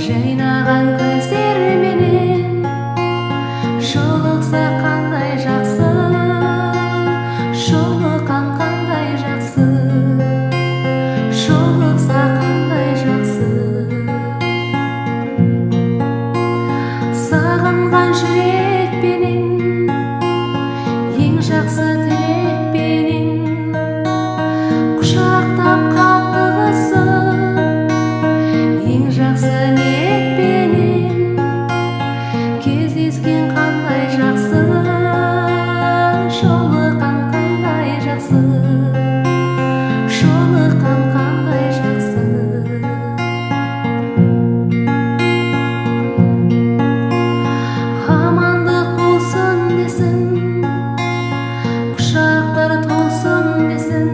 жайнаған көздерменен жолықса қандай жақсы, жолыққан қандай жақсы, жолықса қандай жақсы. Сағынған жүрекпенен, ең жақсы тілекпенен құшақтап қатты қысып, ең жақсы ниетпенен кездескен қандай жақсы, жолыққан қандай жақсы, жолыққан қандай жақсы. Амандық болсын десін, құшақтар толсын десін,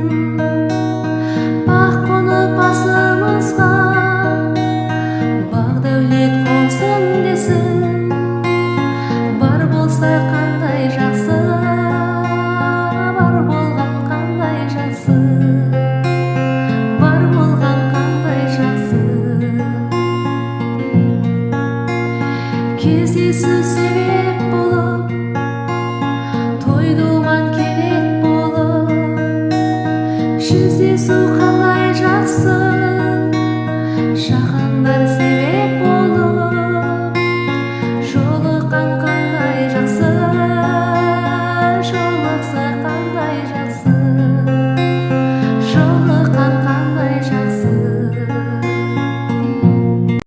бақ қонып басымызға, бақ дәулет қонсын десін. Бар болса қандай жақсы, бар болған қандай жақсы, бар болған қандай жақсы. Кездесу себеп болып, той-думан керек болып, жүздесу қандай жақсы, жақындар себеп